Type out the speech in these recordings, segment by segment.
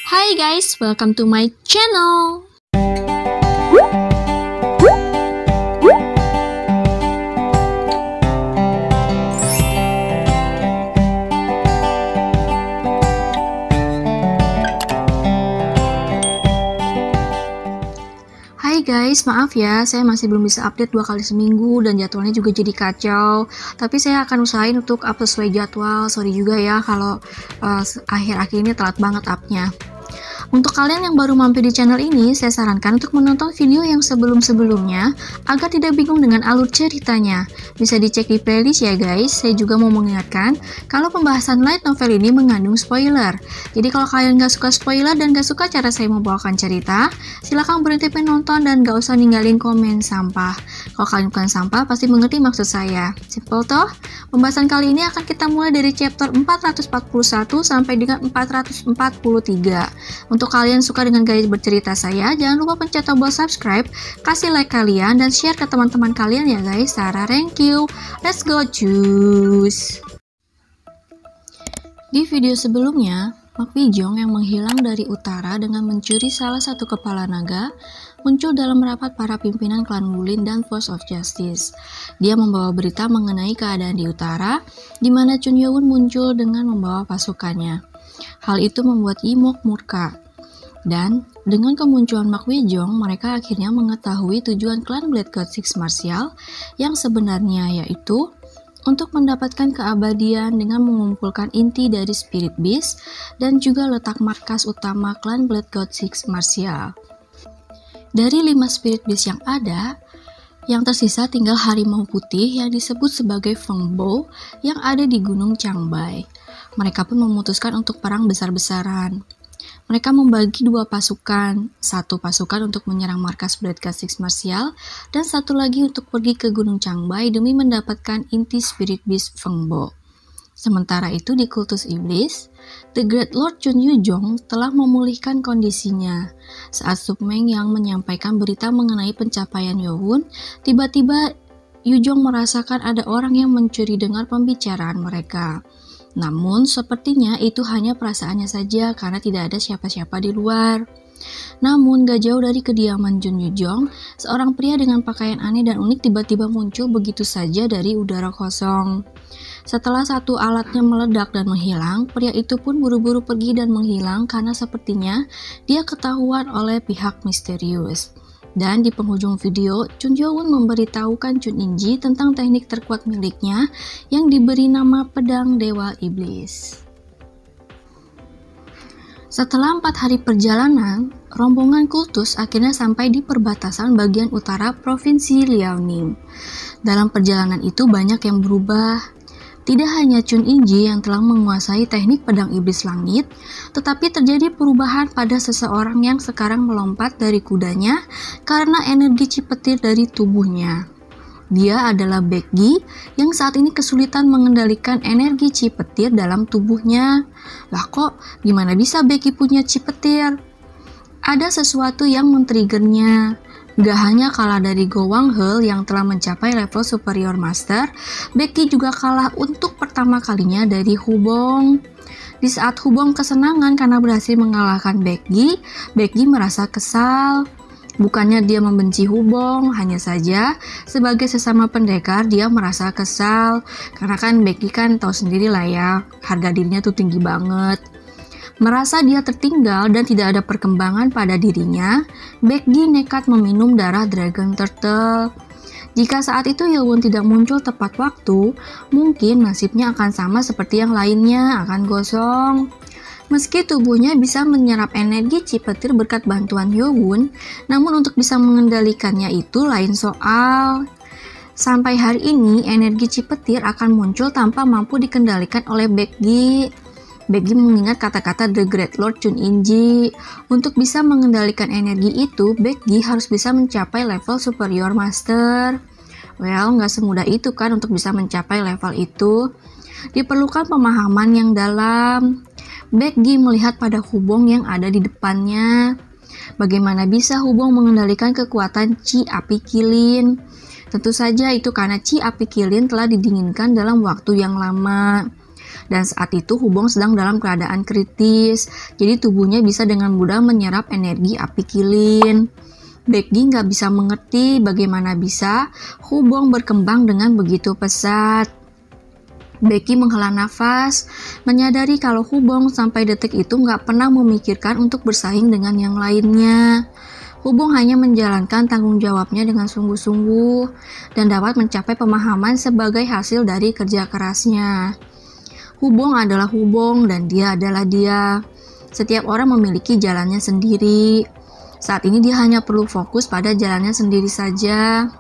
Hi guys, welcome to my channel. Hai guys, maaf ya, saya masih belum bisa update 2 kali seminggu dan jadwalnya juga jadi kacau. Tapi saya akan usahain untuk up sesuai jadwal. Sorry juga ya kalau akhir-akhir ini telat banget upnya. Untuk kalian yang baru mampir di channel ini, saya sarankan untuk menonton video yang sebelum-sebelumnya agar tidak bingung dengan alur ceritanya. Bisa dicek di playlist ya guys. Saya juga mau mengingatkan kalau pembahasan light novel ini mengandung spoiler. Jadi kalau kalian gak suka spoiler dan gak suka cara saya membawakan cerita, silahkan berhenti menonton dan gak usah ninggalin komen sampah. Kalau kalian bukan sampah, pasti mengerti maksud saya. Simple toh? Pembahasan kali ini akan kita mulai dari chapter 441 sampai dengan 443. Untuk kalian suka dengan gaya bercerita saya, jangan lupa pencet tombol subscribe, kasih like kalian, dan share ke teman-teman kalian ya guys. Sarah, thank you. Let's go choose. Di video sebelumnya, Mak Wijong yang menghilang dari utara dengan mencuri salah satu kepala naga muncul dalam rapat para pimpinan klan Wulin dan Force of Justice. Dia membawa berita mengenai keadaan di utara, di mana Chun Yowon muncul dengan membawa pasukannya. Hal itu membuat Yimok murka. Dan dengan kemunculan Mak Wijong, mereka akhirnya mengetahui tujuan klan Blood God Six Martial yang sebenarnya, yaitu untuk mendapatkan keabadian dengan mengumpulkan inti dari Spirit Beast dan juga letak markas utama klan Blood God Six Martial. Dari 5 Spirit Beast yang ada, yang tersisa tinggal harimau putih yang disebut sebagai Feng Bo yang ada di Gunung Changbai. Mereka pun memutuskan untuk perang besar-besaran. Mereka membagi 2 pasukan, satu pasukan untuk menyerang markas Blood God Six Martial, dan satu lagi untuk pergi ke Gunung Changbai demi mendapatkan inti Spirit Beast Feng Bo. Sementara itu di kultus iblis, The Great Lord Chun Yujong telah memulihkan kondisinya. Saat Submeng yang menyampaikan berita mengenai pencapaian Yowun, tiba-tiba Yujong merasakan ada orang yang mencuri dengar pembicaraan mereka. Namun, sepertinya itu hanya perasaannya saja karena tidak ada siapa-siapa di luar. Namun, gak jauh dari kediaman Chun Yujong, seorang pria dengan pakaian aneh dan unik tiba-tiba muncul begitu saja dari udara kosong. Setelah satu alatnya meledak dan menghilang, pria itu pun buru-buru pergi dan menghilang karena sepertinya dia ketahuan oleh pihak misterius. Dan di penghujung video, Chun Yowon memberitahukan Chun Inji tentang teknik terkuat miliknya yang diberi nama Pedang Dewa Iblis. Setelah 4 hari perjalanan, rombongan kultus akhirnya sampai di perbatasan bagian utara Provinsi Liaoning. Dalam perjalanan itu banyak yang berubah. Tidak hanya Chun Inji yang telah menguasai teknik pedang iblis langit, tetapi terjadi perubahan pada seseorang yang sekarang melompat dari kudanya karena energi cipetir dari tubuhnya. Dia adalah Baekgi yang saat ini kesulitan mengendalikan energi cipetir dalam tubuhnya. Lah kok gimana bisa Baekgi punya cipetir? Ada sesuatu yang men-triggernya. Gak hanya kalah dari Go Wang He yang telah mencapai level Superior Master, Baekgi juga kalah untuk pertama kalinya dari Hubong. Di saat Hubong kesenangan karena berhasil mengalahkan Baekgi, Baekgi merasa kesal. Bukannya dia membenci Hubong, hanya saja sebagai sesama pendekar dia merasa kesal. Karena kan Baekgi kan tahu sendiri lah ya, harga dirinya tuh tinggi banget. Merasa dia tertinggal dan tidak ada perkembangan pada dirinya, Baekgi nekat meminum darah Dragon Turtle. Jika saat itu Yowun tidak muncul tepat waktu, mungkin nasibnya akan sama seperti yang lainnya, akan gosong. Meski tubuhnya bisa menyerap energi cipetir berkat bantuan Yowun, namun untuk bisa mengendalikannya itu lain soal. Sampai hari ini, energi cipetir akan muncul tanpa mampu dikendalikan oleh Baekgi. Baekgi mengingat kata-kata The Great Lord Chun Inji. Untuk bisa mengendalikan energi itu, Baekgi harus bisa mencapai level Superior Master. Well, nggak semudah itu kan untuk bisa mencapai level itu. Diperlukan pemahaman yang dalam. Baekgi melihat pada Hubong yang ada di depannya. Bagaimana bisa Hubong mengendalikan kekuatan Chi Api Kilin? Tentu saja itu karena Chi Api Kilin telah didinginkan dalam waktu yang lama. Dan saat itu Hubong sedang dalam keadaan kritis, jadi tubuhnya bisa dengan mudah menyerap energi api kilin. Becky nggak bisa mengerti bagaimana bisa Hubong berkembang dengan begitu pesat. Becky menghela nafas, menyadari kalau Hubong sampai detik itu nggak pernah memikirkan untuk bersaing dengan yang lainnya. Hubong hanya menjalankan tanggung jawabnya dengan sungguh-sungguh dan dapat mencapai pemahaman sebagai hasil dari kerja kerasnya. Hubong adalah Hubong dan dia adalah dia. Setiap orang memiliki jalannya sendiri. Saat ini dia hanya perlu fokus pada jalannya sendiri saja.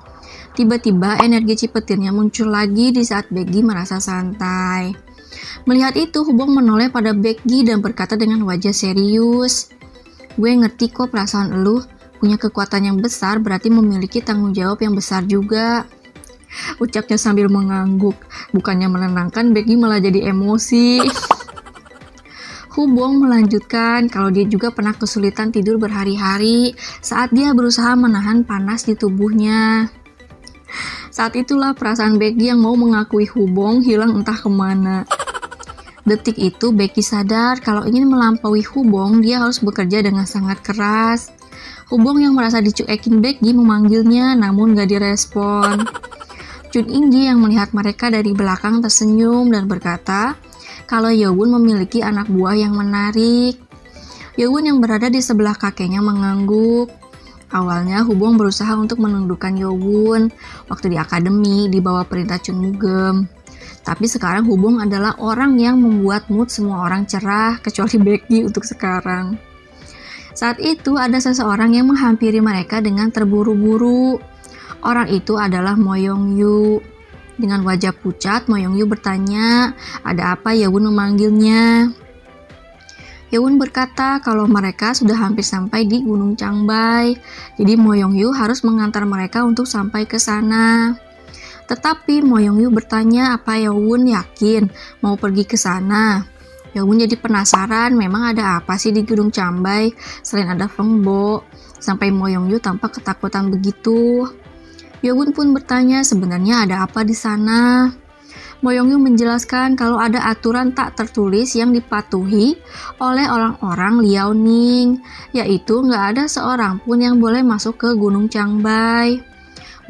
Tiba-tiba energi cipetirnya muncul lagi di saat Becky merasa santai. Melihat itu, Hubong menoleh pada Becky dan berkata dengan wajah serius, "Gue ngerti kok perasaan elu, punya kekuatan yang besar berarti memiliki tanggung jawab yang besar juga." Ucapnya sambil mengangguk, bukannya menenangkan, Becky malah jadi emosi. Hubong melanjutkan kalau dia juga pernah kesulitan tidur berhari-hari saat dia berusaha menahan panas di tubuhnya. Saat itulah perasaan Becky yang mau mengakui Hubong hilang entah kemana. Detik itu Becky sadar kalau ingin melampaui Hubong dia harus bekerja dengan sangat keras. Hubong yang merasa dicuekin Becky memanggilnya namun gak direspon. Chun Inggi yang melihat mereka dari belakang tersenyum dan berkata kalau Yowon memiliki anak buah yang menarik. Yowon yang berada di sebelah kakeknya mengangguk. Awalnya Hubong berusaha untuk menundukkan Yowon waktu di akademi di bawah perintah Chun Mugem. Tapi sekarang Hubong adalah orang yang membuat mood semua orang cerah kecuali Becky untuk sekarang. Saat itu ada seseorang yang menghampiri mereka dengan terburu-buru. Orang itu adalah Mo Yong-yu. Dengan wajah pucat, Mo Yong-yu bertanya, "Ada apa Yowon memanggilnya?" Yowon berkata kalau mereka sudah hampir sampai di Gunung Changbai, jadi Mo Yong-yu harus mengantar mereka untuk sampai ke sana. Tetapi Mo Yong-yu bertanya apa Yowon yakin mau pergi ke sana. Yowon jadi penasaran memang ada apa sih di Gunung Changbai selain ada Feng Bo, sampai Mo Yong-yu tampak ketakutan begitu. Yowon pun bertanya sebenarnya ada apa di sana. Mo Yong-yu menjelaskan kalau ada aturan tak tertulis yang dipatuhi oleh orang-orang Liaoning, yaitu nggak ada seorang pun yang boleh masuk ke Gunung Changbai.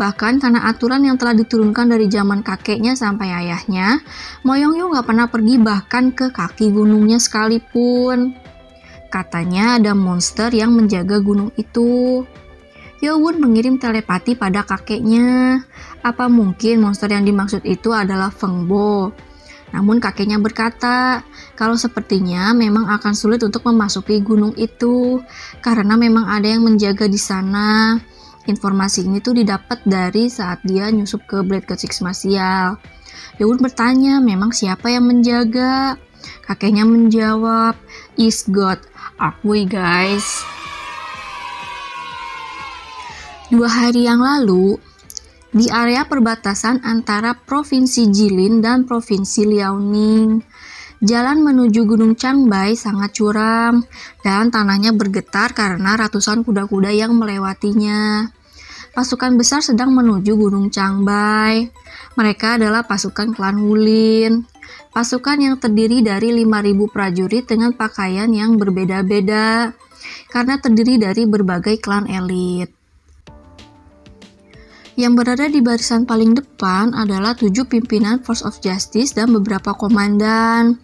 Bahkan karena aturan yang telah diturunkan dari zaman kakeknya sampai ayahnya, Mo Yong-yu nggak pernah pergi bahkan ke kaki gunungnya sekalipun. Katanya ada monster yang menjaga gunung itu. Yowon mengirim telepati pada kakeknya. Apa mungkin monster yang dimaksud itu adalah Feng Bo? Namun kakeknya berkata, kalau sepertinya memang akan sulit untuk memasuki gunung itu, karena memang ada yang menjaga di sana. Informasi ini tuh didapat dari saat dia nyusup ke Blade Code Sixmasial. Yowon bertanya, memang siapa yang menjaga? Kakeknya menjawab, is God. Akui guys. 2 hari yang lalu, di area perbatasan antara Provinsi Jilin dan Provinsi Liaoning, jalan menuju Gunung Changbai sangat curam dan tanahnya bergetar karena ratusan kuda-kuda yang melewatinya. Pasukan besar sedang menuju Gunung Changbai. Mereka adalah pasukan klan Wulin. Pasukan yang terdiri dari 5.000 prajurit dengan pakaian yang berbeda-beda karena terdiri dari berbagai klan elit. Yang berada di barisan paling depan adalah 7 pimpinan Force of Justice dan beberapa komandan.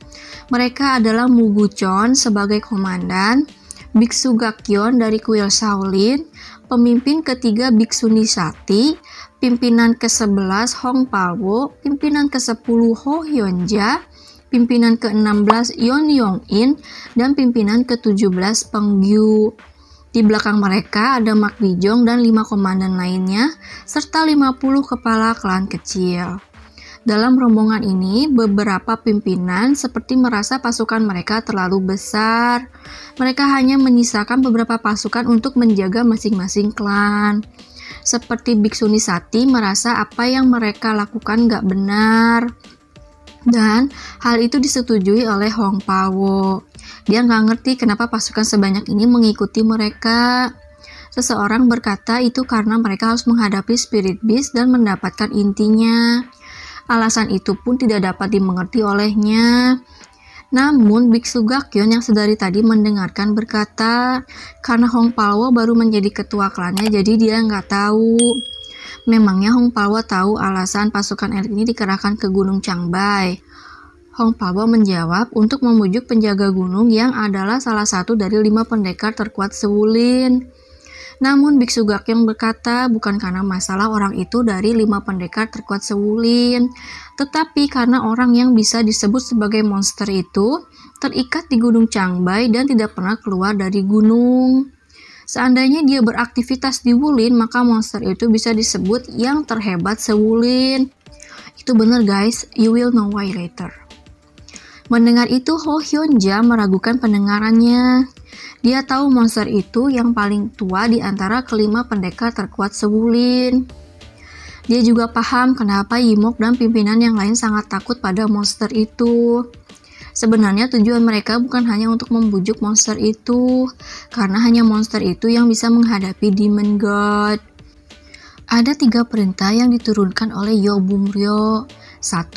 Mereka adalah Mu Guchon sebagai komandan, Biksu Gakyeon dari kuil Shaolin, pemimpin ketiga Biksu Nisati, pimpinan ke-11 Hong Palwo, pimpinan ke-10 Ho Hyunja, pimpinan ke-16 Yeon Yong-in, dan pimpinan ke-17 Peng Gyu. Di belakang mereka ada Mak Bijong dan 5 komandan lainnya, serta 50 kepala klan kecil. Dalam rombongan ini, beberapa pimpinan seperti merasa pasukan mereka terlalu besar. Mereka hanya menyisakan beberapa pasukan untuk menjaga masing-masing klan. Seperti Biksu Nisati merasa apa yang mereka lakukan gak benar. Dan hal itu disetujui oleh Hong Palwo. Dia nggak ngerti kenapa pasukan sebanyak ini mengikuti mereka. Seseorang berkata itu karena mereka harus menghadapi Spirit Beast dan mendapatkan intinya. Alasan itu pun tidak dapat dimengerti olehnya. Namun Biksu Gakyeon yang sedari tadi mendengarkan berkata, karena Hong Palwo baru menjadi ketua klannya jadi dia nggak tahu. Memangnya Hong Palwo tahu alasan pasukan elit ini dikerahkan ke Gunung Changbai? Hong Palwo menjawab untuk membujuk penjaga gunung yang adalah salah satu dari 5 pendekar terkuat Sewulin. Namun Biksu Gakyeon berkata bukan karena masalah orang itu dari 5 pendekar terkuat Sewulin, tetapi karena orang yang bisa disebut sebagai monster itu terikat di Gunung Changbai dan tidak pernah keluar dari gunung. Seandainya dia beraktivitas di Wulin, maka monster itu bisa disebut yang terhebat Sewulin. Itu benar guys, you will know why later. Mendengar itu, Ho Hyun-ja meragukan pendengarannya. Dia tahu monster itu yang paling tua di antara kelima pendekar terkuat Sewulin. Dia juga paham kenapa Yimok dan pimpinan yang lain sangat takut pada monster itu. Sebenarnya tujuan mereka bukan hanya untuk membujuk monster itu, karena hanya monster itu yang bisa menghadapi Demon God. Ada 3 perintah yang diturunkan oleh Yo Bum-ryo. 1.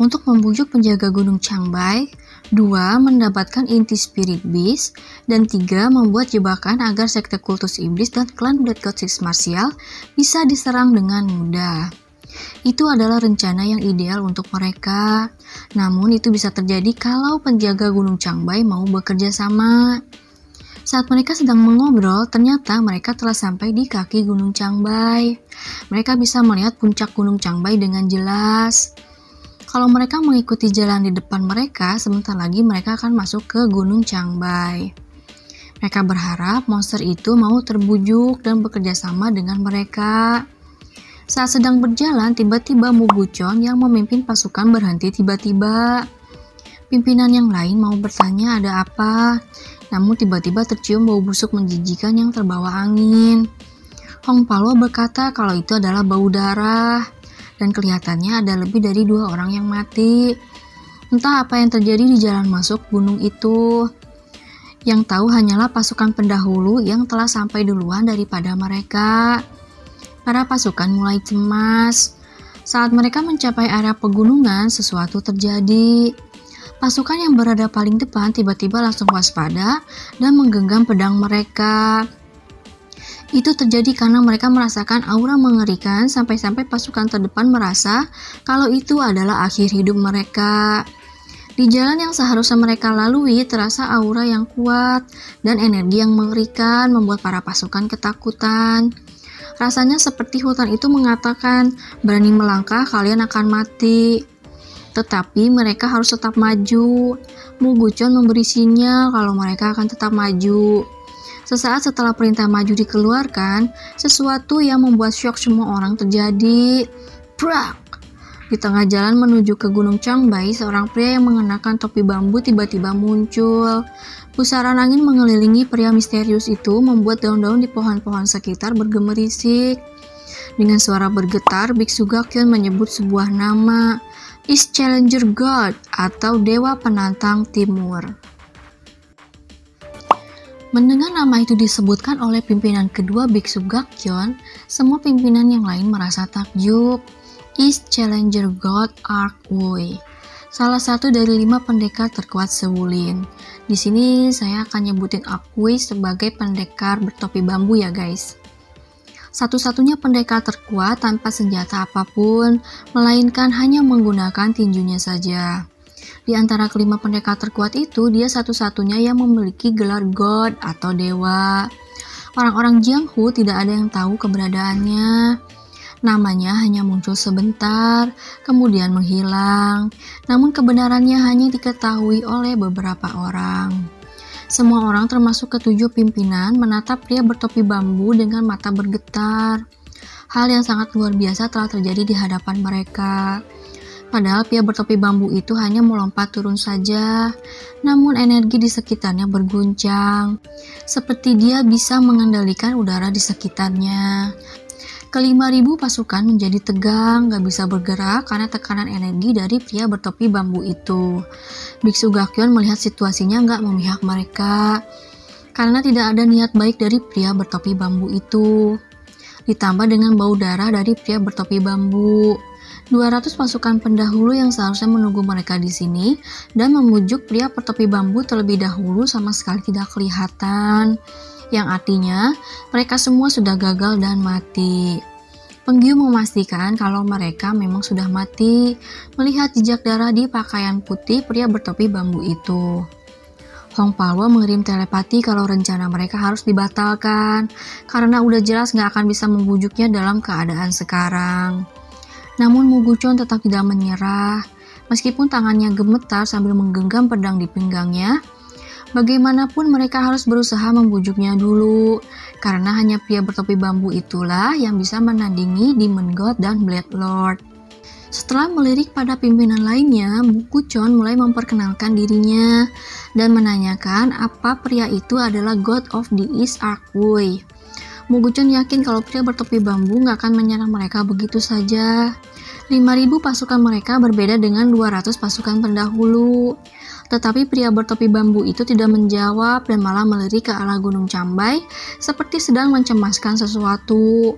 Untuk membujuk penjaga Gunung Changbai. 2. Mendapatkan inti Spirit Beast. Dan 3. Membuat jebakan agar sekte kultus iblis dan klan Blood God Six Martial bisa diserang dengan mudah. Itu adalah rencana yang ideal untuk mereka. Namun itu bisa terjadi kalau penjaga Gunung Changbai mau bekerja sama. Saat mereka sedang mengobrol, ternyata mereka telah sampai di kaki Gunung Changbai. Mereka bisa melihat puncak Gunung Changbai dengan jelas. Kalau mereka mengikuti jalan di depan mereka, sebentar lagi mereka akan masuk ke Gunung Changbai. Mereka berharap monster itu mau terbujuk dan bekerja sama dengan mereka. Saat sedang berjalan, tiba-tiba Mu Buchon yang memimpin pasukan berhenti tiba-tiba. Pimpinan yang lain mau bertanya ada apa, namun tiba-tiba tercium bau busuk menjijikan yang terbawa angin. Hong Palwo berkata kalau itu adalah bau darah, dan kelihatannya ada lebih dari 2 orang yang mati. Entah apa yang terjadi di jalan masuk gunung itu. Yang tahu hanyalah pasukan pendahulu yang telah sampai duluan daripada mereka. Para pasukan mulai cemas. Saat mereka mencapai area pegunungan, sesuatu terjadi. Pasukan yang berada paling depan tiba-tiba langsung waspada dan menggenggam pedang mereka. Itu terjadi karena mereka merasakan aura mengerikan sampai-sampai pasukan terdepan merasa kalau itu adalah akhir hidup mereka. Di jalan yang seharusnya mereka lalui terasa aura yang kuat dan energi yang mengerikan membuat para pasukan ketakutan. Rasanya seperti hutan itu mengatakan, berani melangkah kalian akan mati. Tetapi mereka harus tetap maju. Mu Buchon memberi sinyal kalau mereka akan tetap maju. Sesaat setelah perintah maju dikeluarkan, sesuatu yang membuat syok semua orang terjadi. Prak! Di tengah jalan menuju ke Gunung Changbai, seorang pria yang mengenakan topi bambu tiba-tiba muncul. Pusaran angin mengelilingi pria misterius itu membuat daun-daun di pohon-pohon sekitar bergemerisik. Dengan suara bergetar, Biksu Gakyeon menyebut sebuah nama, East Challenger God atau Dewa Penantang Timur. Mendengar nama itu disebutkan oleh pimpinan kedua Biksu Gakyeon, semua pimpinan yang lain merasa takjub. East Challenger God Arkwui, salah satu dari 5 pendekar terkuat Sewulin. Di sini saya akan nyebutin Arkwui sebagai pendekar bertopi bambu ya guys. Satu-satunya pendekar terkuat tanpa senjata apapun, melainkan hanya menggunakan tinjunya saja. Di antara kelima pendekar terkuat itu, dia satu-satunya yang memiliki gelar God atau dewa. Orang-orang Jianghu tidak ada yang tahu keberadaannya. Namanya hanya muncul sebentar, kemudian menghilang. Namun kebenarannya hanya diketahui oleh beberapa orang. Semua orang termasuk ketujuh pimpinan menatap pria bertopi bambu dengan mata bergetar. Hal yang sangat luar biasa telah terjadi di hadapan mereka. Padahal pria bertopi bambu itu hanya melompat turun saja, namun energi di sekitarnya berguncang, seperti dia bisa mengendalikan udara di sekitarnya. Ke-5.000 pasukan menjadi tegang, gak bisa bergerak karena tekanan energi dari pria bertopi bambu itu. Biksu Gakyeon melihat situasinya gak memihak mereka, karena tidak ada niat baik dari pria bertopi bambu itu. Ditambah dengan bau darah dari pria bertopi bambu. 200 pasukan pendahulu yang seharusnya menunggu mereka di sini dan memujuk pria bertopi bambu terlebih dahulu sama sekali tidak kelihatan, yang artinya mereka semua sudah gagal dan mati. Penggiu memastikan kalau mereka memang sudah mati melihat jejak darah di pakaian putih pria bertopi bambu itu. Hong Palwa mengirim telepati kalau rencana mereka harus dibatalkan karena udah jelas nggak akan bisa membujuknya dalam keadaan sekarang. Namun Mu Guchon tetap tidak menyerah, meskipun tangannya gemetar sambil menggenggam pedang di pinggangnya. Bagaimanapun mereka harus berusaha membujuknya dulu, karena hanya pria bertopi bambu itulah yang bisa menandingi Demon God dan Blade Lord. Setelah melirik pada pimpinan lainnya, Mu Guchon mulai memperkenalkan dirinya dan menanyakan apa pria itu adalah God of the East Arkway. Mu Guchon yakin kalau pria bertopi bambu nggak akan menyerang mereka begitu saja. 5.000 pasukan mereka berbeda dengan 200 pasukan pendahulu. Tetapi pria bertopi bambu itu tidak menjawab dan malah melirik ke arah Gunung Cambai seperti sedang mencemaskan sesuatu.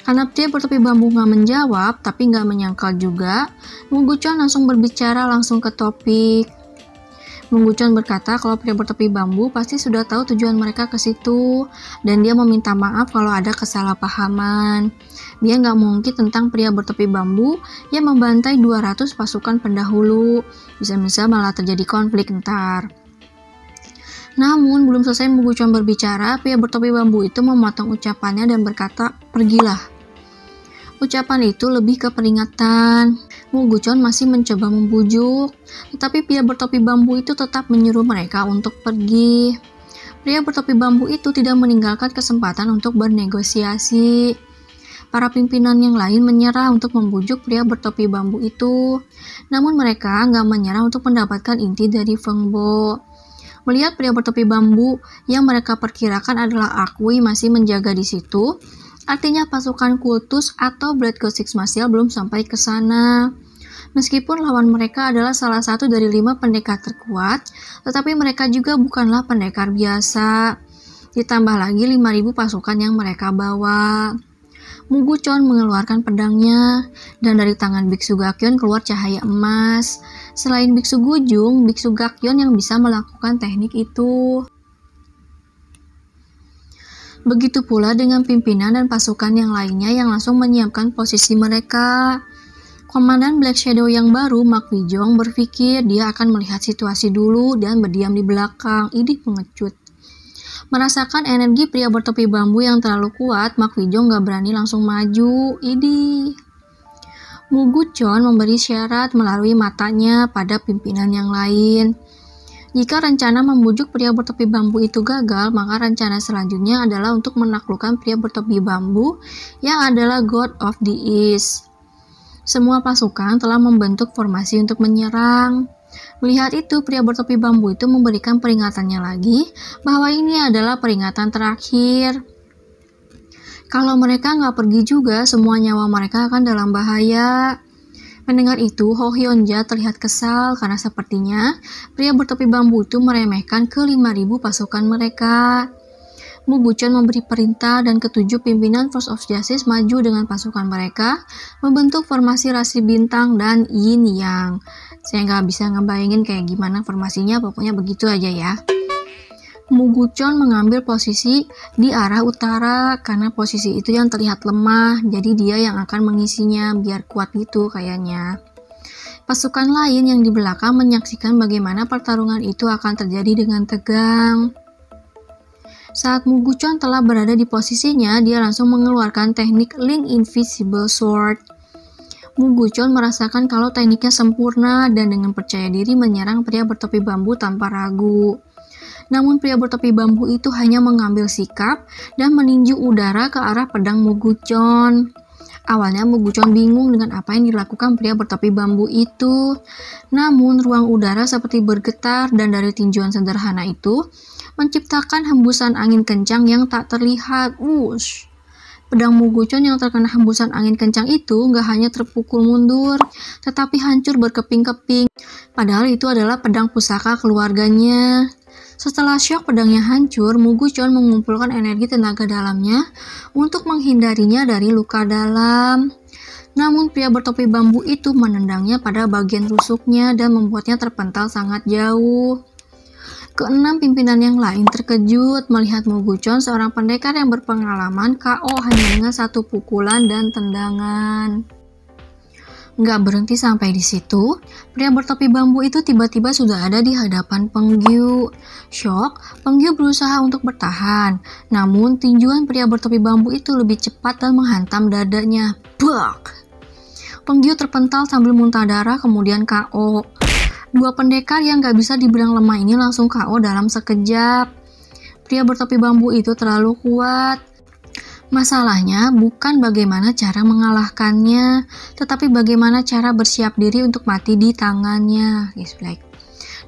Karena pria bertopi bambu nggak menjawab tapi nggak menyangkal juga, Mu Guchon langsung berbicara langsung ke topik. Mu Guchon berkata kalau pria bertopi bambu pasti sudah tahu tujuan mereka ke situ dan dia meminta maaf kalau ada kesalahpahaman. Dia nggak mungkin tentang pria bertopi bambu yang membantai 200 pasukan pendahulu. Bisa-bisa malah terjadi konflik ntar. Namun belum selesai Mu Guchon berbicara, pria bertopi bambu itu memotong ucapannya dan berkata, "Pergilah." Ucapan itu lebih ke peringatan. Mu Guchon masih mencoba membujuk, tetapi pria bertopi bambu itu tetap menyuruh mereka untuk pergi. Pria bertopi bambu itu tidak meninggalkan kesempatan untuk bernegosiasi. Para pimpinan yang lain menyerah untuk membujuk pria bertopi bambu itu, namun mereka nggak menyerah untuk mendapatkan inti dari Feng Bo. Melihat pria bertopi bambu yang mereka perkirakan adalah Arkway masih menjaga di situ, artinya pasukan kultus atau Blade God Six Martial belum sampai ke sana. Meskipun lawan mereka adalah salah satu dari 5 pendekar terkuat, tetapi mereka juga bukanlah pendekar biasa. Ditambah lagi 5.000 pasukan yang mereka bawa. Mu Guchon mengeluarkan pedangnya, dan dari tangan Biksu Gakyeon keluar cahaya emas. Selain Biksu Gujung, Biksu Gakyeon yang bisa melakukan teknik itu. Begitu pula dengan pimpinan dan pasukan yang lainnya yang langsung menyiapkan posisi mereka. Komandan Black Shadow yang baru, Mak Wijong, berpikir dia akan melihat situasi dulu dan berdiam di belakang. Idih pengecut. Merasakan energi pria bertopi bambu yang terlalu kuat, Mak Wijong gak berani langsung maju. Idih. Mu Guchon memberi syarat melalui matanya pada pimpinan yang lain. Jika rencana membujuk pria bertopi bambu itu gagal, maka rencana selanjutnya adalah untuk menaklukkan pria bertopi bambu yang adalah God of the East. Semua pasukan telah membentuk formasi untuk menyerang. Melihat itu, pria bertopi bambu itu memberikan peringatannya lagi bahwa ini adalah peringatan terakhir. Kalau mereka nggak pergi juga, semua nyawa mereka akan dalam bahaya. Mendengar itu, Ho Hyun-ja terlihat kesal karena sepertinya pria bertopi bambu itu meremehkan ke 5.000 pasukan mereka. Mu Guchon memberi perintah dan ketujuh pimpinan Force of Justice maju dengan pasukan mereka membentuk formasi rasi bintang dan yin yang. Saya nggak bisa ngebayangin kayak gimana formasinya, pokoknya begitu aja ya. Mu Guchon mengambil posisi di arah utara karena posisi itu yang terlihat lemah, jadi dia yang akan mengisinya biar kuat gitu kayaknya. Pasukan lain yang di belakang menyaksikan bagaimana pertarungan itu akan terjadi dengan tegang. Saat Mu Guchon telah berada di posisinya, dia langsung mengeluarkan teknik Link Invisible Sword. Mu Guchon merasakan kalau tekniknya sempurna dan dengan percaya diri menyerang pria bertopi bambu tanpa ragu. Namun pria bertopi bambu itu hanya mengambil sikap dan meninju udara ke arah pedang Mu Guchon. Awalnya Mu Guchon bingung dengan apa yang dilakukan pria bertopi bambu itu. Namun ruang udara seperti bergetar dan dari tinjuan sederhana itu menciptakan hembusan angin kencang yang tak terlihat. Wush! Pedang Mu Guchon yang terkena hembusan angin kencang itu nggak hanya terpukul mundur, tetapi hancur berkeping-keping. Padahal itu adalah pedang pusaka keluarganya. Setelah syok pedangnya hancur, Mu Guchon mengumpulkan energi tenaga dalamnya untuk menghindarinya dari luka dalam. Namun pria bertopi bambu itu menendangnya pada bagian rusuknya dan membuatnya terpental sangat jauh. Keenam pimpinan yang lain terkejut melihat Muguchon, seorang pendekar yang berpengalaman, KO hanya dengan satu pukulan dan tendangan. Nggak berhenti sampai di situ, pria bertopi bambu itu tiba-tiba sudah ada di hadapan Peng Gyu. Shock, Peng Gyu berusaha untuk bertahan, namun tinjuan pria bertopi bambu itu lebih cepat dan menghantam dadanya. Bak! Peng Gyu terpental sambil muntah darah kemudian KO. Dua pendekar yang gak bisa dibilang lemah ini langsung KO dalam sekejap. Pria bertopi bambu itu terlalu kuat. Masalahnya bukan bagaimana cara mengalahkannya, tetapi bagaimana cara bersiap diri untuk mati di tangannya.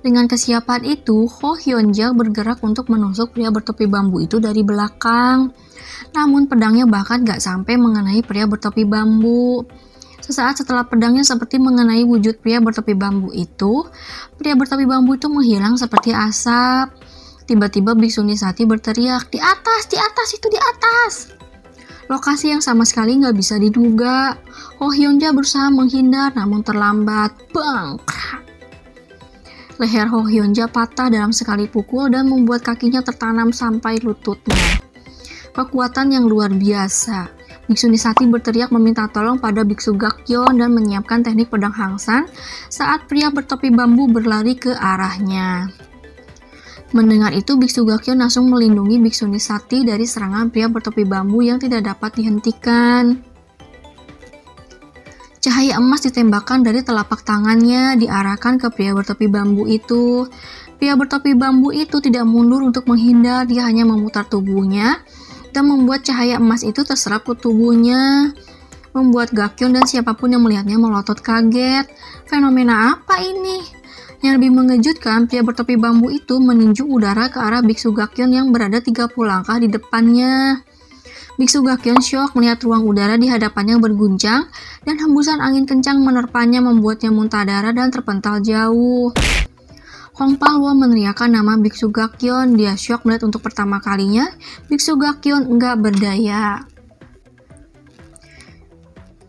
Dengan kesiapan itu, Ho Hyun-jae bergerak untuk menusuk pria bertopi bambu itu dari belakang. Namun pedangnya bahkan gak sampai mengenai pria bertopi bambu. Sesaat setelah pedangnya seperti mengenai wujud pria bertopi bambu itu, pria bertopi bambu itu menghilang seperti asap. Tiba-tiba Biksuni Sati berteriak, "Di atas, itu di atas!" Lokasi yang sama sekali nggak bisa diduga. Ho Hyun-jae berusaha menghindar namun terlambat. Bang! Leher Ho Hyun-jae patah dalam sekali pukul dan membuat kakinya tertanam sampai lututnya. Kekuatan yang luar biasa. Biksuni Sati berteriak meminta tolong pada Biksu Gakyeon dan menyiapkan teknik pedang Hangsan saat pria bertopi bambu berlari ke arahnya. Mendengar itu, Biksu Gakyeon langsung melindungi Biksuni Sati dari serangan pria bertopi bambu yang tidak dapat dihentikan. Cahaya emas ditembakkan dari telapak tangannya diarahkan ke pria bertopi bambu itu. Pria bertopi bambu itu tidak mundur untuk menghindar, dia hanya memutar tubuhnya dan membuat cahaya emas itu terserap ke tubuhnya, membuat Gakyeon dan siapapun yang melihatnya melotot kaget. Fenomena apa ini? Yang lebih mengejutkan, pria bertopi bambu itu meninju udara ke arah Biksu Gakyeon yang berada 30 langkah di depannya. Biksu Gakyeon syok melihat ruang udara di hadapannya berguncang dan hembusan angin kencang menerpanya membuatnya muntah darah dan terpental jauh. Hong Palwo meneriakkan nama Biksu Gakyeon. Dia syok melihat untuk pertama kalinya Biksu Gakyeon enggak berdaya.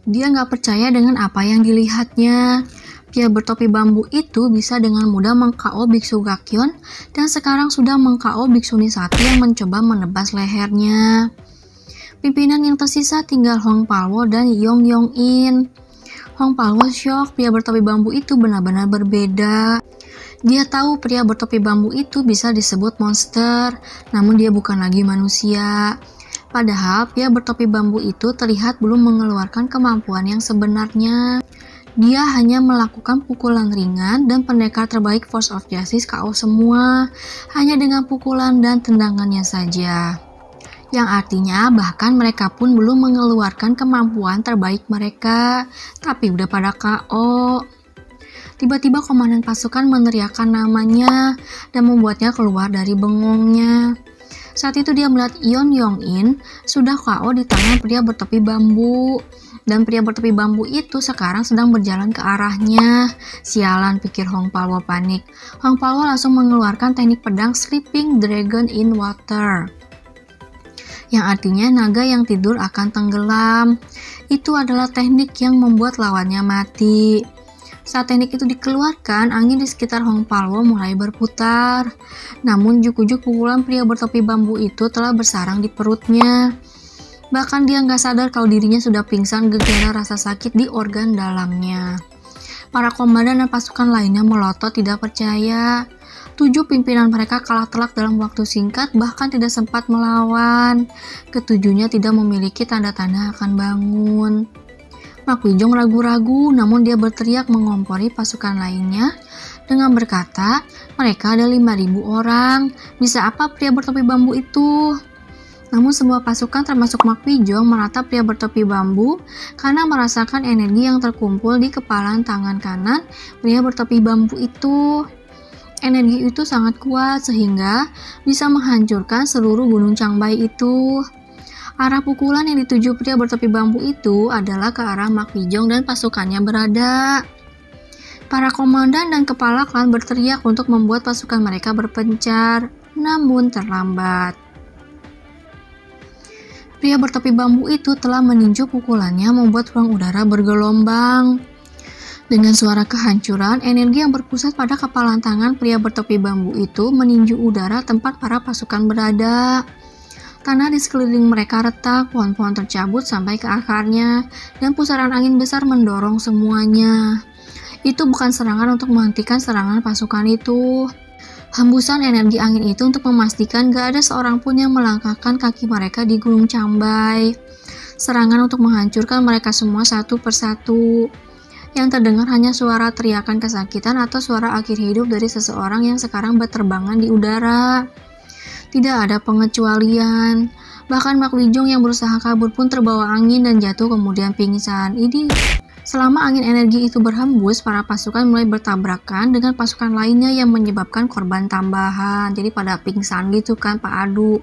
Dia nggak percaya dengan apa yang dilihatnya. Pria bertopi bambu itu bisa dengan mudah meng-KO Biksu Gakyeon dan sekarang sudah meng-KO Biksuni Sati yang mencoba menebas lehernya. Pimpinan yang tersisa tinggal Hong Palwo dan Yong Yong-in. Hong Palwo syok, pria bertopi bambu itu benar-benar berbeda. Dia tahu pria bertopi bambu itu bisa disebut monster, namun dia bukan lagi manusia. Padahal pria bertopi bambu itu terlihat belum mengeluarkan kemampuan yang sebenarnya. Dia hanya melakukan pukulan ringan dan pendekar terbaik Force of Justice KO semua, hanya dengan pukulan dan tendangannya saja. Yang artinya bahkan mereka pun belum mengeluarkan kemampuan terbaik mereka, tapi udah pada KO. Tiba-tiba komandan pasukan meneriakkan namanya dan membuatnya keluar dari bengongnya. Saat itu dia melihat Yeon Yong-in sudah KO di tangan pria bertopi bambu. Dan pria bertopi bambu itu sekarang sedang berjalan ke arahnya. Sialan, pikir Hong Palwo panik. Hong Palwo langsung mengeluarkan teknik pedang Sleeping Dragon in Water. Yang artinya naga yang tidur akan tenggelam. Itu adalah teknik yang membuat lawannya mati. Saat teknik itu dikeluarkan, angin di sekitar Hong Palwo mulai berputar. Namun juk-juk pukulan pria bertopi bambu itu telah bersarang di perutnya. Bahkan dia nggak sadar kalau dirinya sudah pingsan gara-gara rasa sakit di organ dalamnya. Para komandan dan pasukan lainnya melotot tidak percaya. 7 pimpinan mereka kalah telak dalam waktu singkat, bahkan tidak sempat melawan. Ketujuhnya tidak memiliki tanda-tanda akan bangun. Mak Wijong ragu-ragu, namun dia berteriak mengompori pasukan lainnya dengan berkata, mereka ada 5.000 orang, bisa apa pria bertopi bambu itu? Namun semua pasukan termasuk Mak Wijong meratap pria bertopi bambu karena merasakan energi yang terkumpul di kepalan tangan kanan pria bertopi bambu itu. Energi itu sangat kuat sehingga bisa menghancurkan seluruh gunung Changbai itu. Arah pukulan yang dituju pria bertopi bambu itu adalah ke arah Mak Wijong dan pasukannya berada. Para komandan dan kepala klan berteriak untuk membuat pasukan mereka berpencar, namun terlambat. Pria bertopi bambu itu telah meninju pukulannya membuat ruang udara bergelombang. Dengan suara kehancuran, energi yang berpusat pada kepalan tangan pria bertopi bambu itu meninju udara tempat para pasukan berada. Tanah di sekeliling mereka retak, pohon-pohon tercabut sampai ke akarnya, dan pusaran angin besar mendorong semuanya. Itu bukan serangan untuk menghentikan serangan pasukan itu. Hembusan energi angin itu untuk memastikan gak ada seorang pun yang melangkahkan kaki mereka di Gunung Cambai. Serangan untuk menghancurkan mereka semua satu persatu. Yang terdengar hanya suara teriakan kesakitan atau suara akhir hidup dari seseorang yang sekarang berterbangan di udara. Tidak ada pengecualian. Bahkan Mak Wijong yang berusaha kabur pun terbawa angin dan jatuh kemudian pingsan. Selama angin energi itu berhembus, para pasukan mulai bertabrakan dengan pasukan lainnya yang menyebabkan korban tambahan. Jadi pada pingsan gitu kan Pak Adu.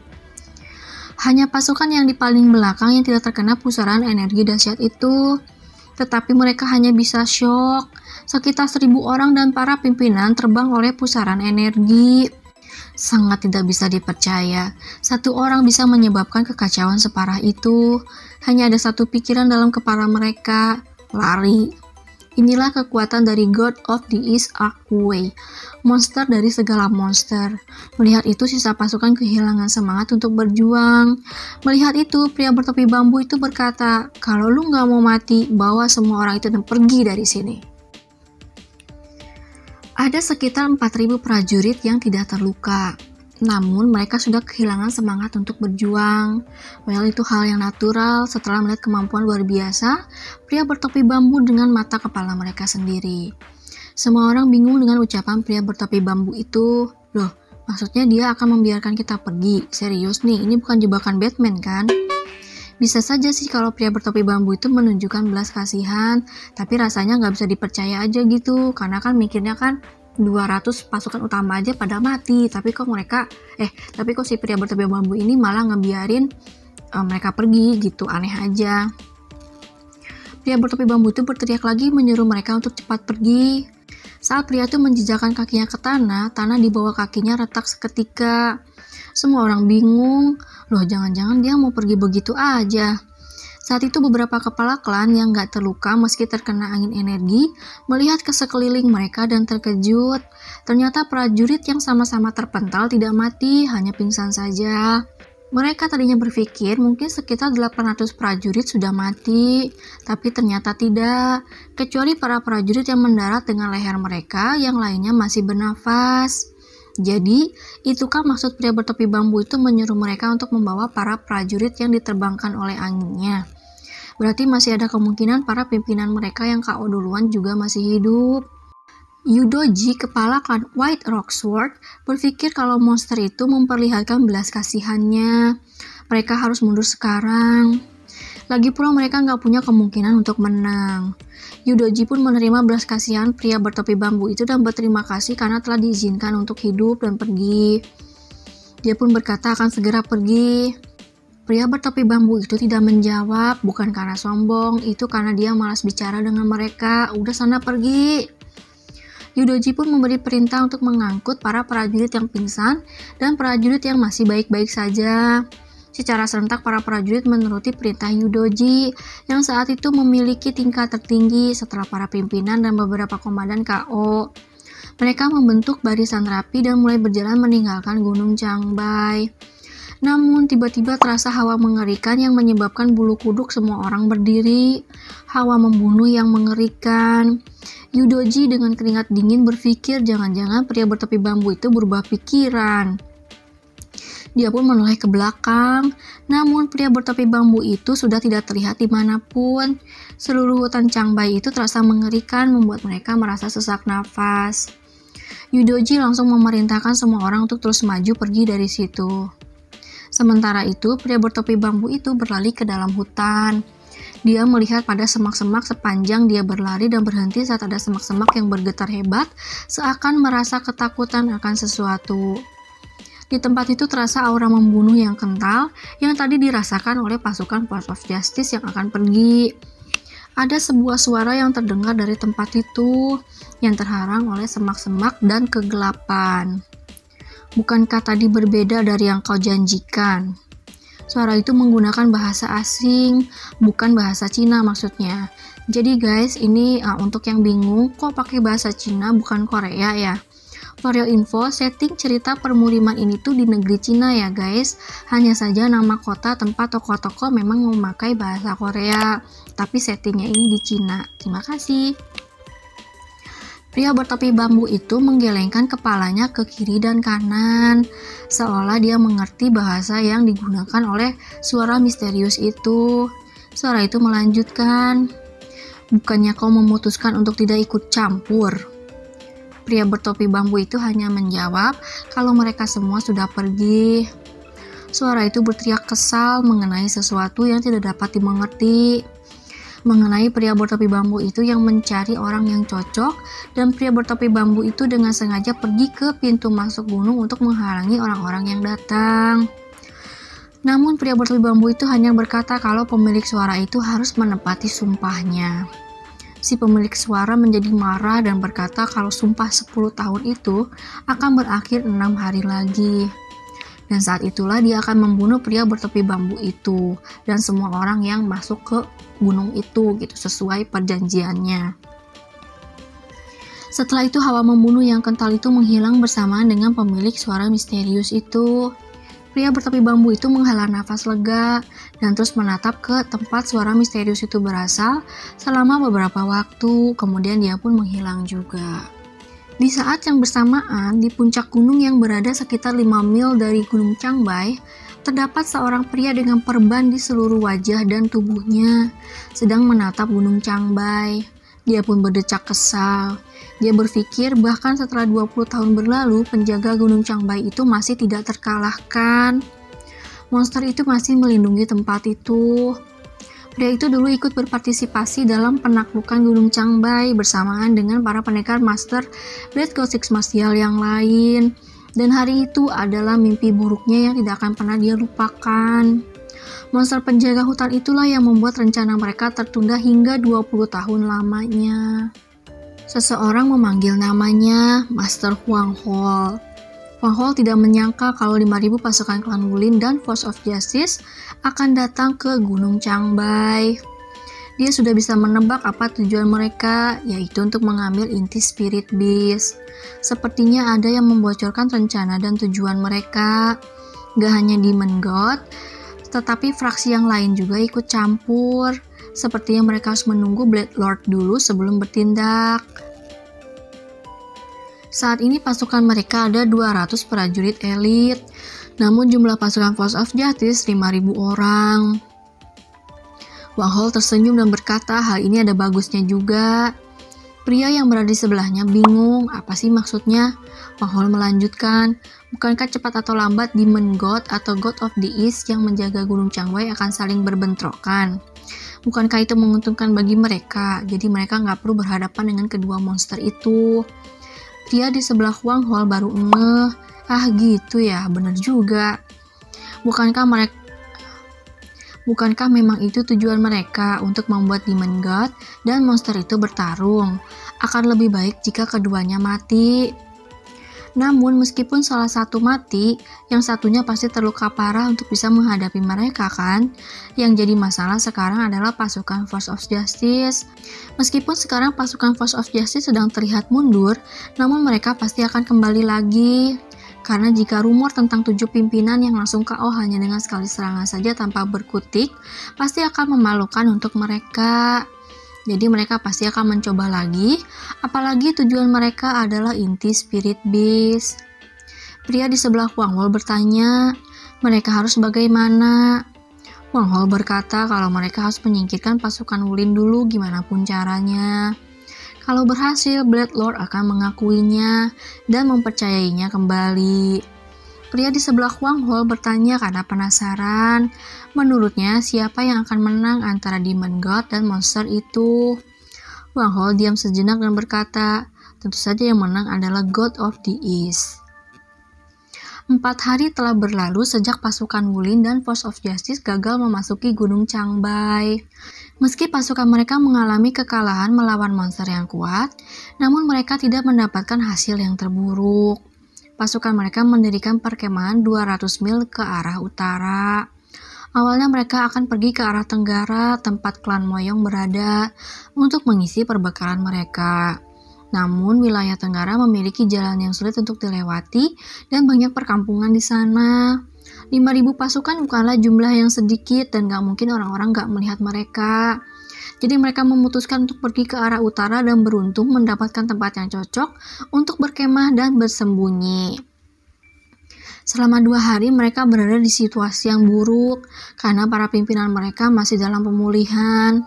Hanya pasukan yang di paling belakang yang tidak terkena pusaran energi dahsyat itu. Tetapi mereka hanya bisa syok. Sekitar 1.000 orang dan para pimpinan terbang oleh pusaran energi. Sangat tidak bisa dipercaya. Satu orang bisa menyebabkan kekacauan separah itu. Hanya ada satu pikiran dalam kepala mereka, lari. Inilah kekuatan dari God of the East Archway, monster dari segala monster. Melihat itu, sisa pasukan kehilangan semangat untuk berjuang. Melihat itu, pria bertopi bambu itu berkata, kalau lu gak mau mati, bawa semua orang itu dan pergi dari sini. Ada sekitar 4.000 prajurit yang tidak terluka. Namun mereka sudah kehilangan semangat untuk berjuang. Well, itu hal yang natural setelah melihat kemampuan luar biasa pria bertopi bambu dengan mata kepala mereka sendiri. Semua orang bingung dengan ucapan pria bertopi bambu itu. Loh, maksudnya dia akan membiarkan kita pergi? Serius nih, ini bukan jebakan Batman kan? Bisa saja sih kalau pria bertopi bambu itu menunjukkan belas kasihan, tapi rasanya nggak bisa dipercaya aja gitu, karena kan mikirnya kan 200 pasukan utama aja pada mati, tapi kok si pria bertopi bambu ini malah ngebiarin mereka pergi gitu, aneh aja. Pria bertopi bambu itu berteriak lagi menyuruh mereka untuk cepat pergi. Saat pria itu menjejakkan kakinya ke tanah, tanah di bawah kakinya retak seketika. Semua orang bingung, loh jangan-jangan dia mau pergi begitu aja. Saat itu beberapa kepala klan yang gak terluka meski terkena angin energi melihat ke sekeliling mereka dan terkejut. Ternyata prajurit yang sama-sama terpental tidak mati, hanya pingsan saja. Mereka tadinya berpikir mungkin sekitar 800 prajurit sudah mati, tapi ternyata tidak. Kecuali para prajurit yang mendarat dengan leher mereka, yang lainnya masih bernafas. Jadi, itukah maksud pria bertopi bambu itu menyuruh mereka untuk membawa para prajurit yang diterbangkan oleh anginnya? Berarti masih ada kemungkinan para pimpinan mereka yang KO duluan juga masih hidup. Yudoji, kepala klan White Rock Sword, berpikir kalau monster itu memperlihatkan belas kasihannya. Mereka harus mundur sekarang. Lagi pula mereka nggak punya kemungkinan untuk menang. Yudoji pun menerima belas kasihan pria bertopi bambu itu dan berterima kasih karena telah diizinkan untuk hidup dan pergi. Dia pun berkata akan segera pergi. Pria bertopi bambu itu tidak menjawab, bukan karena sombong, itu karena dia malas bicara dengan mereka. Udah sana pergi. Yudoji pun memberi perintah untuk mengangkut para prajurit yang pingsan dan prajurit yang masih baik-baik saja. Secara serentak para prajurit menuruti perintah Yudoji yang saat itu memiliki tingkat tertinggi setelah para pimpinan dan beberapa komandan KO. Mereka membentuk barisan rapi dan mulai berjalan meninggalkan Gunung Cambai. Namun tiba-tiba terasa hawa mengerikan yang menyebabkan bulu kuduk semua orang berdiri. Hawa membunuh yang mengerikan. Yudoji dengan keringat dingin berpikir jangan-jangan pria bertopi bambu itu berubah pikiran. Dia pun menoleh ke belakang, namun pria bertopi bambu itu sudah tidak terlihat dimanapun. Seluruh hutan Cambai itu terasa mengerikan, membuat mereka merasa sesak nafas. Yudoji langsung memerintahkan semua orang untuk terus maju pergi dari situ. Sementara itu, pria bertopi bambu itu berlari ke dalam hutan. Dia melihat pada semak-semak sepanjang dia berlari dan berhenti saat ada semak-semak yang bergetar hebat, seakan merasa ketakutan akan sesuatu. Di tempat itu terasa aura membunuh yang kental yang tadi dirasakan oleh pasukan Force of Justice yang akan pergi. Ada sebuah suara yang terdengar dari tempat itu yang terharang oleh semak-semak dan kegelapan. Bukankah tadi berbeda dari yang kau janjikan? Suara itu menggunakan bahasa asing, bukan bahasa Cina maksudnya. Jadi guys, ini untuk yang bingung kok pakai bahasa Cina bukan Korea ya. For your info, setting cerita Permuliman ini tuh di negeri Cina ya guys. Hanya saja nama kota, tempat, toko-toko memang memakai bahasa Korea, tapi settingnya ini di Cina. Terima kasih. Pria bertopi bambu itu menggelengkan kepalanya ke kiri dan kanan, seolah dia mengerti bahasa yang digunakan oleh suara misterius itu. Suara itu melanjutkan, "Bukannya kau memutuskan untuk tidak ikut campur?" Pria bertopi bambu itu hanya menjawab kalau mereka semua sudah pergi. Suara itu berteriak kesal mengenai sesuatu yang tidak dapat dimengerti. Mengenai pria bertopi bambu itu yang mencari orang yang cocok, dan pria bertopi bambu itu dengan sengaja pergi ke pintu masuk gunung untuk menghalangi orang-orang yang datang. Namun pria bertopi bambu itu hanya berkata kalau pemilik suara itu harus menepati sumpahnya. Si pemilik suara menjadi marah dan berkata kalau sumpah 10 tahun itu akan berakhir 6 hari lagi. Dan saat itulah dia akan membunuh pria bertopi bambu itu dan semua orang yang masuk ke gunung itu gitu sesuai perjanjiannya. Setelah itu hawa membunuh yang kental itu menghilang bersamaan dengan pemilik suara misterius itu. Pria bertopi bambu itu menghela nafas lega dan terus menatap ke tempat suara misterius itu berasal selama beberapa waktu, kemudian dia pun menghilang juga. Di saat yang bersamaan, di puncak gunung yang berada sekitar 5 mil dari Gunung Changbai, terdapat seorang pria dengan perban di seluruh wajah dan tubuhnya, sedang menatap Gunung Changbai. Dia pun berdecak kesal. Dia berpikir bahkan setelah 20 tahun berlalu, penjaga Gunung Changbai itu masih tidak terkalahkan. Monster itu masih melindungi tempat itu. Pria itu dulu ikut berpartisipasi dalam penaklukan Gunung Changbai bersamaan dengan para pendekar master Blade Gothic martial yang lain. Dan hari itu adalah mimpi buruknya yang tidak akan pernah dia lupakan. Monster penjaga hutan itulah yang membuat rencana mereka tertunda hingga 20 tahun lamanya. Seseorang memanggil namanya Master Huang Hol. Huang Hol tidak menyangka kalau 5.000 pasukan klan Wulin dan Force of Justice akan datang ke Gunung Changbai. Dia sudah bisa menebak apa tujuan mereka, yaitu untuk mengambil inti Spirit Beast. Sepertinya ada yang membocorkan rencana dan tujuan mereka. Gak hanya Demon God, tetapi fraksi yang lain juga ikut campur. Sepertinya mereka harus menunggu Blade Lord dulu sebelum bertindak. Saat ini pasukan mereka ada 200 prajurit elit, namun jumlah pasukan Force of Justice 5.000 orang. Wang Hol tersenyum dan berkata hal ini ada bagusnya juga. Pria yang berada di sebelahnya bingung, apa sih maksudnya? Wang Hol melanjutkan, bukankah cepat atau lambat Demon God atau God of the East yang menjaga Gunung Changbai akan saling berbentrokan? Bukankah itu menguntungkan bagi mereka, jadi mereka nggak perlu berhadapan dengan kedua monster itu? Pria di sebelah Wang Hol baru ngeh, ah gitu ya, bener juga. Bukankah memang itu tujuan mereka untuk membuat Demon God dan monster itu bertarung? Akan lebih baik jika keduanya mati. Namun meskipun salah satu mati, yang satunya pasti terluka parah untuk bisa menghadapi mereka kan? Yang jadi masalah sekarang adalah pasukan Force of Justice. Meskipun sekarang pasukan Force of Justice sedang terlihat mundur, namun mereka pasti akan kembali lagi. Karena jika rumor tentang 7 pimpinan yang langsung KO hanya dengan sekali serangan saja tanpa berkutik, pasti akan memalukan untuk mereka. Jadi mereka pasti akan mencoba lagi, apalagi tujuan mereka adalah inti Spirit Beast. Pria di sebelah Wang Hol bertanya, mereka harus bagaimana? Wang Hol berkata kalau mereka harus menyingkirkan pasukan Wulin dulu gimana pun caranya. Kalau berhasil, Blade Lord akan mengakuinya dan mempercayainya kembali. Pria di sebelah Wang Hol bertanya karena penasaran. Menurutnya, siapa yang akan menang antara Demon God dan monster itu? Wang Hol diam sejenak dan berkata, tentu saja yang menang adalah God of the East. 4 hari telah berlalu sejak pasukan Wulin dan Force of Justice gagal memasuki Gunung Changbai. Meski pasukan mereka mengalami kekalahan melawan monster yang kuat, namun mereka tidak mendapatkan hasil yang terburuk. Pasukan mereka mendirikan perkemahan 200 mil ke arah utara. Awalnya mereka akan pergi ke arah tenggara tempat klan Moyong berada untuk mengisi perbekalan mereka. Namun wilayah tenggara memiliki jalan yang sulit untuk dilewati dan banyak perkampungan di sana. 5.000 pasukan bukanlah jumlah yang sedikit dan gak mungkin orang-orang gak melihat mereka. Jadi mereka memutuskan untuk pergi ke arah utara dan beruntung mendapatkan tempat yang cocok untuk berkemah dan bersembunyi. Selama 2 hari mereka berada di situasi yang buruk karena para pimpinan mereka masih dalam pemulihan.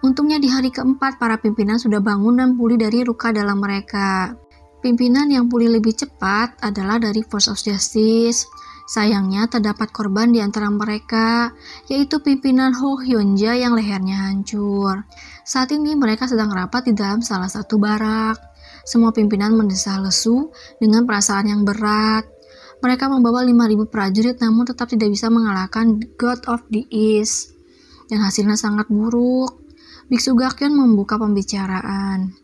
Untungnya di hari keempat para pimpinan sudah bangun dan pulih dari luka dalam mereka. Pimpinan yang pulih lebih cepat adalah dari Force of Justice. Sayangnya terdapat korban di antara mereka, yaitu pimpinan Ho Hyunja yang lehernya hancur. Saat ini mereka sedang rapat di dalam salah satu barak. Semua pimpinan mendesah lesu dengan perasaan yang berat. Mereka membawa 5.000 prajurit namun tetap tidak bisa mengalahkan God of the East. Dan hasilnya sangat buruk. Biksu Gakyeon membuka pembicaraan.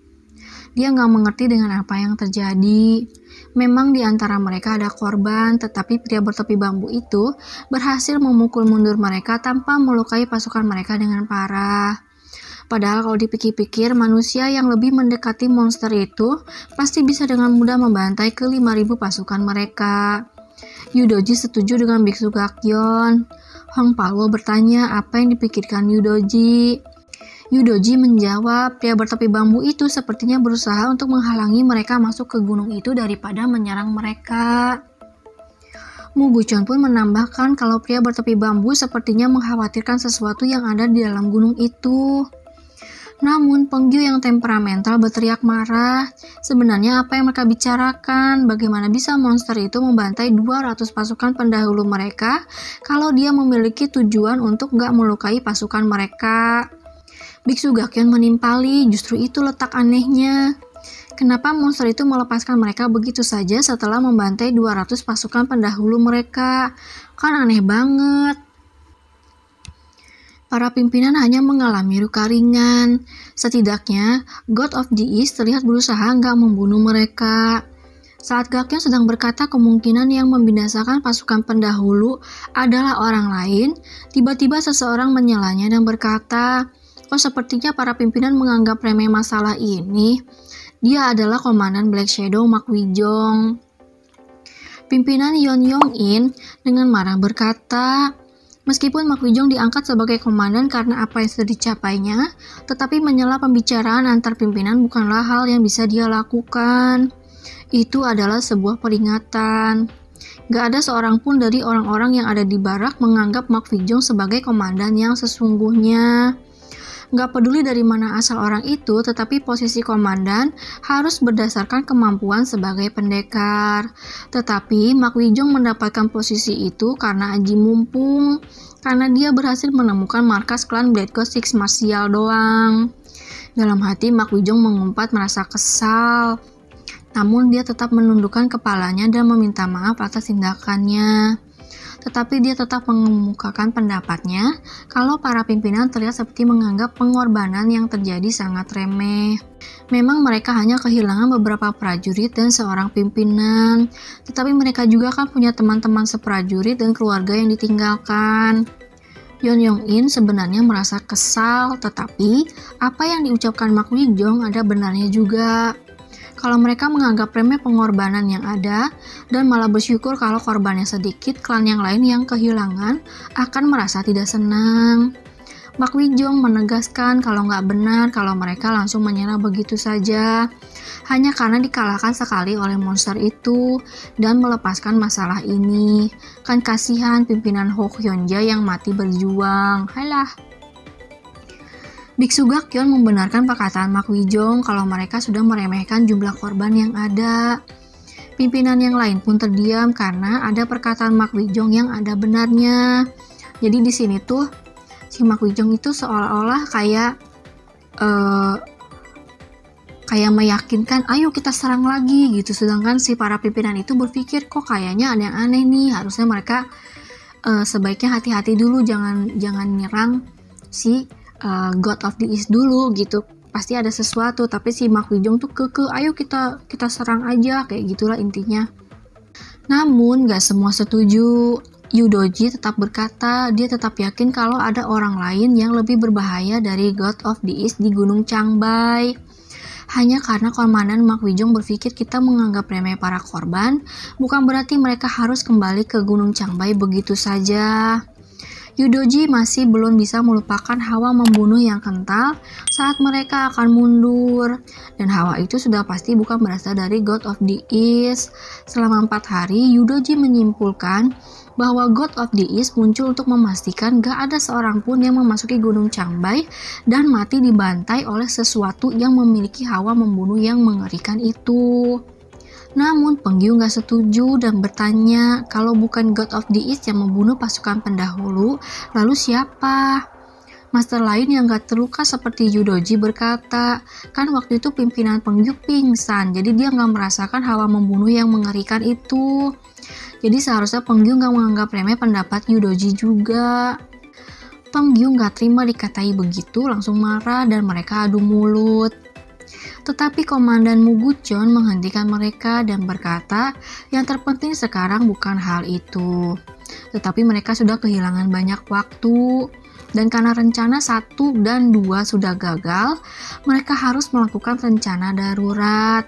Dia nggak mengerti dengan apa yang terjadi. Memang di antara mereka ada korban, tetapi pria bertopi bambu itu berhasil memukul mundur mereka tanpa melukai pasukan mereka dengan parah. Padahal kalau dipikir-pikir, manusia yang lebih mendekati monster itu pasti bisa dengan mudah membantai ke 5.000 pasukan mereka. Yudoji setuju dengan Biksu Gakyeon. Hong Palwo bertanya apa yang dipikirkan Yudoji. Yudoji menjawab, pria bertopi bambu itu sepertinya berusaha untuk menghalangi mereka masuk ke gunung itu daripada menyerang mereka. Mu Guchon pun menambahkan kalau pria bertopi bambu sepertinya mengkhawatirkan sesuatu yang ada di dalam gunung itu. Namun Penggyu yang temperamental berteriak marah. Sebenarnya apa yang mereka bicarakan? Bagaimana bisa monster itu membantai 200 pasukan pendahulu mereka kalau dia memiliki tujuan untuk gak melukai pasukan mereka? Biksu Gakyeon menimpali, justru itu letak anehnya. Kenapa monster itu melepaskan mereka begitu saja setelah membantai 200 pasukan pendahulu mereka? Kan aneh banget. Para pimpinan hanya mengalami luka ringan. Setidaknya, God of the East terlihat berusaha nggak membunuh mereka. Saat Gakyeon sedang berkata kemungkinan yang membinasakan pasukan pendahulu adalah orang lain, tiba-tiba seseorang menyelanya dan berkata, "Oh, sepertinya para pimpinan menganggap remeh masalah ini. Dia adalah Komandan Black Shadow Mak Wijong." Pimpinan Yeon Yong-in dengan marah berkata, meskipun Mak Wijong diangkat sebagai komandan karena apa yang sudah dicapainya, tetapi menyela pembicaraan antar pimpinan bukanlah hal yang bisa dia lakukan. Itu adalah sebuah peringatan. Gak ada seorang pun dari orang-orang yang ada di barak menganggap Mak Wijong sebagai komandan yang sesungguhnya. Gak peduli dari mana asal orang itu, tetapi posisi komandan harus berdasarkan kemampuan sebagai pendekar. Tetapi Mak Wijong mendapatkan posisi itu karena aji mumpung, karena dia berhasil menemukan markas klan Blood God Six Martial doang. Dalam hati Mak Wijong mengumpat merasa kesal, namun dia tetap menundukkan kepalanya dan meminta maaf atas tindakannya. Tetapi dia tetap mengemukakan pendapatnya kalau para pimpinan terlihat seperti menganggap pengorbanan yang terjadi sangat remeh. Memang mereka hanya kehilangan beberapa prajurit dan seorang pimpinan, tetapi mereka juga kan punya teman-teman seprajurit dan keluarga yang ditinggalkan. Yeon Yong-in sebenarnya merasa kesal, tetapi apa yang diucapkan Mak Wijong ada benarnya juga. Kalau mereka menganggap remeh pengorbanan yang ada dan malah bersyukur kalau korbannya sedikit, klan yang lain yang kehilangan akan merasa tidak senang. Mak Wijong menegaskan kalau nggak benar kalau mereka langsung menyerah begitu saja, hanya karena dikalahkan sekali oleh monster itu dan melepaskan masalah ini. Kan kasihan pimpinan Ho Hyunja yang mati berjuang. Halah. Biksu Gakyeon membenarkan perkataan Mak Wijong kalau mereka sudah meremehkan jumlah korban yang ada. Pimpinan yang lain pun terdiam karena ada perkataan Mak Wijong yang ada benarnya. Jadi di sini tuh si Mak Wijong itu seolah-olah kayak meyakinkan, ayo kita serang lagi gitu. Sedangkan si para pimpinan itu berpikir kok kayaknya ada yang aneh nih. Harusnya mereka sebaiknya hati-hati dulu, jangan nyerang si God of the East dulu gitu, pasti ada sesuatu. Tapi si Mak Wijong tuh ayo kita serang aja, kayak gitulah intinya. Namun gak semua setuju. Yudoji tetap berkata dia tetap yakin kalau ada orang lain yang lebih berbahaya dari God of the East di Gunung Changbai. Hanya karena Komandan Mak Wijong berpikir kita menganggap remeh para korban, bukan berarti mereka harus kembali ke Gunung Changbai begitu saja. Yudoji masih belum bisa melupakan hawa membunuh yang kental saat mereka akan mundur. Dan hawa itu sudah pasti bukan berasal dari God of the East. Selama 4 hari, Yudoji menyimpulkan bahwa God of the East muncul untuk memastikan gak ada seorang pun yang memasuki Gunung Changbai dan mati dibantai oleh sesuatu yang memiliki hawa membunuh yang mengerikan itu. Namun Penggyu gak setuju dan bertanya kalau bukan God of the East yang membunuh pasukan pendahulu, lalu siapa? Master lain yang gak terluka seperti Yudoji berkata, kan waktu itu pimpinan Penggyu pingsan, jadi dia gak merasakan hawa membunuh yang mengerikan itu. Jadi seharusnya Penggyu gak menganggap remeh pendapat Yudoji juga. Penggyu gak terima dikatai begitu, langsung marah dan mereka adu mulut. Tetapi Komandan Muguchon menghentikan mereka dan berkata, yang terpenting sekarang bukan hal itu. Tetapi mereka sudah kehilangan banyak waktu. Dan karena rencana 1 dan 2 sudah gagal, mereka harus melakukan rencana darurat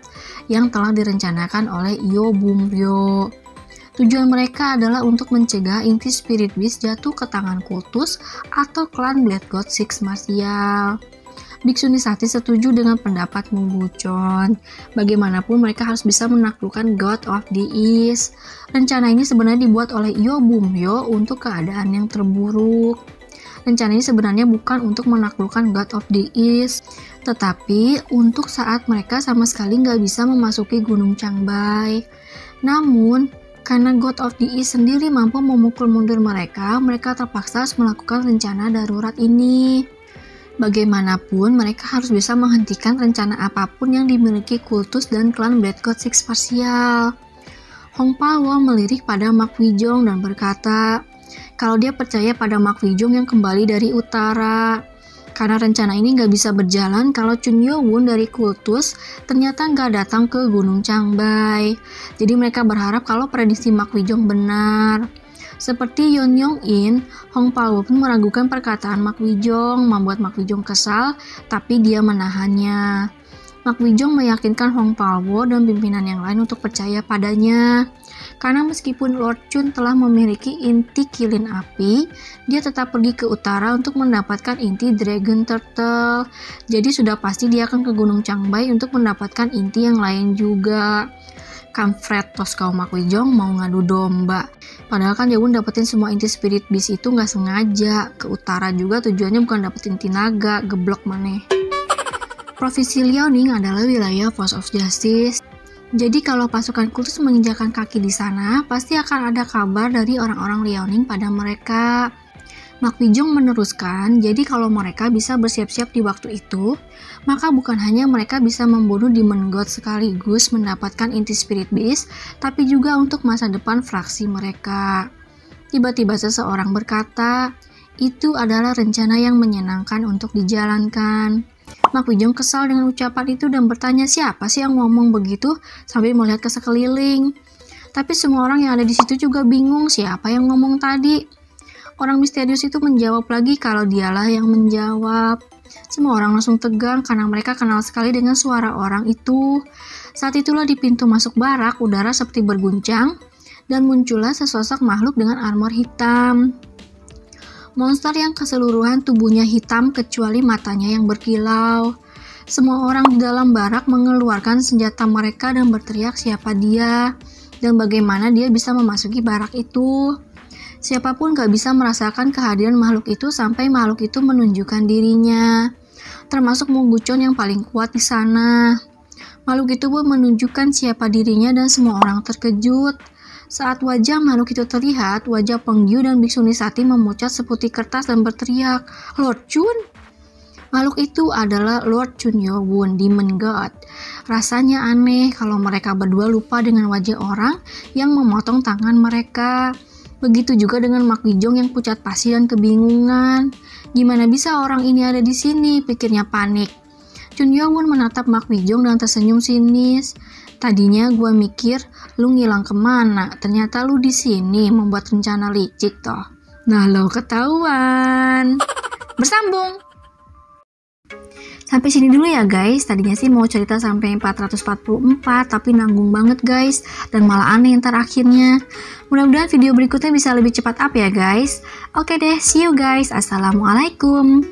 yang telah direncanakan oleh Yo Bum-ryo. Tujuan mereka adalah untuk mencegah inti Spirit Beast jatuh ke tangan kultus atau klan Blood God Six Martial. Biksu Nisati setuju dengan pendapat Muguchon. Bagaimanapun mereka harus bisa menaklukkan God of the East. Rencana ini sebenarnya dibuat oleh Yo Bum-ryo untuk keadaan yang terburuk. Rencana ini sebenarnya bukan untuk menaklukkan God of the East, tetapi untuk saat mereka sama sekali nggak bisa memasuki Gunung Changbai. Namun, karena God of the East sendiri mampu memukul mundur mereka terpaksa harus melakukan rencana darurat ini. Bagaimanapun, mereka harus bisa menghentikan rencana apapun yang dimiliki kultus dan klan Blood God Six Martial. Hong Palwo melirik pada Mak Wijong dan berkata, kalau dia percaya pada Mak Wijong yang kembali dari utara. Karena rencana ini nggak bisa berjalan kalau Chun Yo-won dari kultus ternyata nggak datang ke Gunung Changbai. Jadi mereka berharap kalau prediksi Mak Wijong benar. Seperti Yeon Yong-in, Hong Palwo pun meragukan perkataan Mak Wijong, membuat Mak Wijong kesal, tapi dia menahannya. Mak Wijong meyakinkan Hong Palwo dan pimpinan yang lain untuk percaya padanya. Karena meskipun Lord Chun telah memiliki inti kilin api, dia tetap pergi ke utara untuk mendapatkan inti Dragon Turtle. Jadi sudah pasti dia akan ke Gunung Changbai untuk mendapatkan inti yang lain juga. Kampret tos kau Mak Wijong mau ngadu domba. Padahal kan Jaewon dapetin semua inti Spirit Beast itu nggak sengaja. Ke utara juga tujuannya bukan dapetin inti naga, geblok maneh. Provinsi Liaoning adalah wilayah Force of Justice. Jadi kalau pasukan kultus menginjakan kaki di sana, pasti akan ada kabar dari orang-orang Liaoning pada mereka. Mak Wijong meneruskan, jadi kalau mereka bisa bersiap-siap di waktu itu, maka bukan hanya mereka bisa membunuh Demon God sekaligus mendapatkan inti Spirit Beast, tapi juga untuk masa depan fraksi mereka. Tiba-tiba seseorang berkata, itu adalah rencana yang menyenangkan untuk dijalankan. Mak Wijong kesal dengan ucapan itu dan bertanya siapa sih yang ngomong begitu sambil melihat ke sekeliling. Tapi semua orang yang ada di situ juga bingung siapa yang ngomong tadi. Orang misterius itu menjawab lagi kalau dialah yang menjawab. Semua orang langsung tegang karena mereka kenal sekali dengan suara orang itu. Saat itulah di pintu masuk barak udara seperti berguncang dan muncullah sesosok makhluk dengan armor hitam. Monster yang keseluruhan tubuhnya hitam kecuali matanya yang berkilau. Semua orang di dalam barak mengeluarkan senjata mereka dan berteriak siapa dia dan bagaimana dia bisa memasuki barak itu. Siapapun gak bisa merasakan kehadiran makhluk itu sampai makhluk itu menunjukkan dirinya. Termasuk Muguchon yang paling kuat di sana. Makhluk itu pun menunjukkan siapa dirinya dan semua orang terkejut. Saat wajah makhluk itu terlihat, wajah Penggyu dan Biksu Nisati memucat seputih kertas dan berteriak, Lord Chun! Makhluk itu adalah Lord Chun Yo-won, Demon God. Rasanya aneh kalau mereka berdua lupa dengan wajah orang yang memotong tangan mereka. Begitu juga dengan Mak Wijong yang pucat pasi dan kebingungan. Gimana bisa orang ini ada di sini? Pikirnya panik. Chun Yo-won menatap Mak Wijong dan tersenyum sinis. Tadinya gue mikir lu ngilang kemana, ternyata lu di sini membuat rencana licik toh. Nah lo ketahuan. Bersambung. Sampai sini dulu ya guys, tadinya sih mau cerita sampai 444 tapi nanggung banget guys, dan malah aneh ntar akhirnya. Mudah-mudahan video berikutnya bisa lebih cepat up ya guys. Oke deh, see you guys, assalamualaikum.